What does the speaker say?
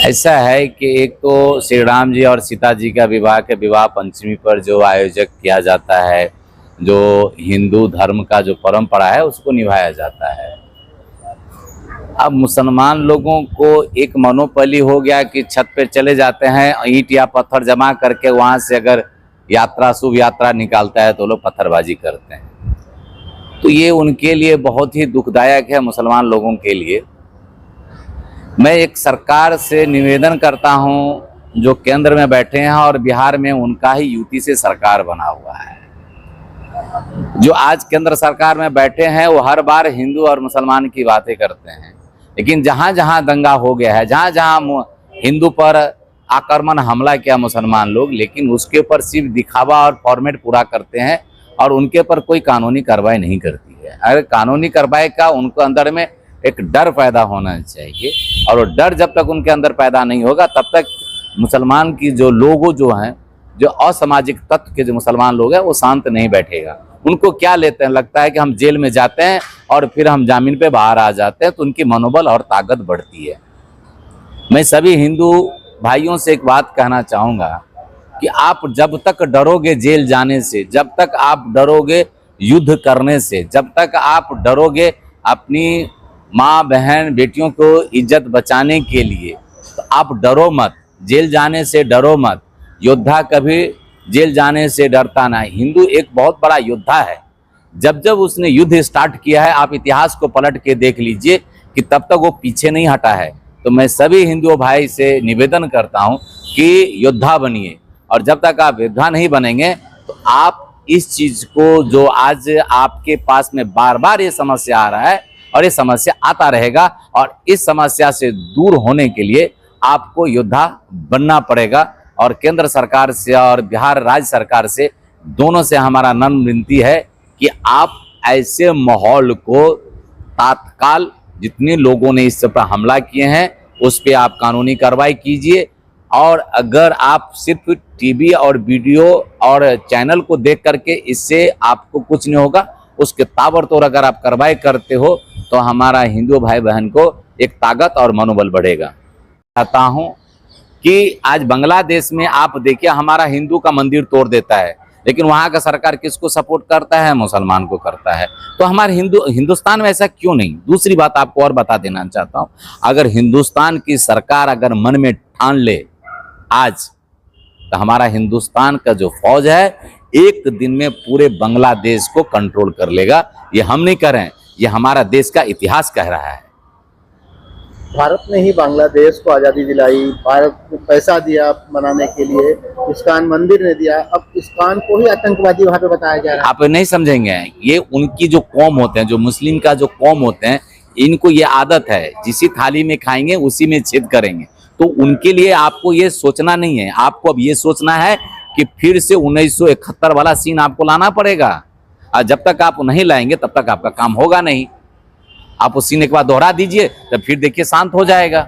ऐसा है कि एक तो श्री राम जी और सीता जी का विवाह के विवाह पंचमी पर जो आयोजक किया जाता है, जो हिंदू धर्म का जो परंपरा है उसको निभाया जाता है। अब मुसलमान लोगों को एक मनोपली हो गया कि छत पे चले जाते हैं, ईंट या पत्थर जमा करके वहां से अगर यात्रा शुभ यात्रा निकालता है तो लोग पत्थरबाजी करते हैं। तो ये उनके लिए बहुत ही दुखदायक है, मुसलमान लोगों के लिए। मैं एक सरकार से निवेदन करता हूं जो केंद्र में बैठे हैं और बिहार में उनका ही यूपी से सरकार बना हुआ है। जो आज केंद्र सरकार में बैठे हैं वो हर बार हिंदू और मुसलमान की बातें करते हैं, लेकिन जहां जहां दंगा हो गया है, जहां जहां हिंदू पर आक्रमण हमला किया मुसलमान लोग, लेकिन उसके ऊपर सिर्फ दिखावा और फॉर्मेट पूरा करते हैं और उनके ऊपर कोई कानूनी कार्रवाई नहीं करती है। अगर कानूनी कार्रवाई का उनके अंदर में एक डर पैदा होना चाहिए, और वो डर जब तक उनके अंदर पैदा नहीं होगा तब तक मुसलमान की जो लोगों जो हैं, जो असामाजिक तत्व के जो मुसलमान लोग हैं, वो शांत नहीं बैठेगा। उनको क्या लेते हैं, लगता है कि हम जेल में जाते हैं और फिर हम जामीन पे बाहर आ जाते हैं, तो उनकी मनोबल और ताकत बढ़ती है। मैं सभी हिंदू भाइयों से एक बात कहना चाहूँगा कि आप जब तक डरोगे जेल जाने से, जब तक आप डरोगे युद्ध करने से, जब तक आप डरोगे अपनी माँ बहन बेटियों को इज्जत बचाने के लिए, तो आप डरो मत, जेल जाने से डरो मत। योद्धा कभी जेल जाने से डरता नहीं। हिंदू एक बहुत बड़ा योद्धा है। जब जब उसने युद्ध स्टार्ट किया है, आप इतिहास को पलट के देख लीजिए कि तब तक वो पीछे नहीं हटा है। तो मैं सभी हिंदू भाई से निवेदन करता हूं कि योद्धा बनिए, और जब तक आप योद्धा नहीं बनेंगे तो आप इस चीज़ को, जो आज आपके पास में बार बार ये समस्या आ रहा है और ये समस्या आता रहेगा, और इस समस्या से दूर होने के लिए आपको योद्धा बनना पड़ेगा। और केंद्र सरकार से और बिहार राज्य सरकार से, दोनों से हमारा नम्र विनती है कि आप ऐसे माहौल को तत्काल, जितने लोगों ने इस पर हमला किए हैं उस पर आप कानूनी कार्रवाई कीजिए। और अगर आप सिर्फ टीवी और वीडियो और चैनल को देख करके इससे आपको कुछ नहीं होगा, उसके ताबड़तोड़ अगर आप कार्रवाई करते हो तो हमारा हिंदू भाई बहन को एक ताकत और मनोबल बढ़ेगा। चाहता हूं कि आज बांग्लादेश में आप देखिए, हमारा हिंदू का मंदिर तोड़ देता है, लेकिन वहां का सरकार किसको सपोर्ट करता है? मुसलमान को करता है। तो हमारे हिंदुस्तान में ऐसा क्यों नहीं? दूसरी बात आपको और बता देना चाहता हूं, अगर हिंदुस्तान की सरकार अगर मन में ठान ले आज, तो हमारा हिंदुस्तान का जो फौज है एक दिन में पूरे बांग्लादेश को कंट्रोल कर लेगा। ये हम नहीं कर रहे हैं, ये हमारा देश का इतिहास कह रहा है। भारत ने ही बांग्लादेश को आज़ादी दिलाई, भारत को पैसा दिया बनाने के लिए, इस्कान मंदिर ने दिया, अब इस्कान को ही आतंकवादी वहाँ पे बताया जा रहा है। आप नहीं समझेंगे, ये उनकी जो कौम होते हैं, जो मुस्लिम का जो कौम होते हैं, इनको ये आदत है, जिसी थाली में खाएंगे उसी में छेद करेंगे। तो उनके लिए आपको ये सोचना नहीं है, आपको अब ये सोचना है कि फिर से 1971 वाला सीन आपको लाना पड़ेगा, और जब तक आप नहीं लाएंगे तब तक आपका काम होगा नहीं। आप उस सीन एक बार दोहरा दीजिए, तब फिर देखिए शांत हो जाएगा।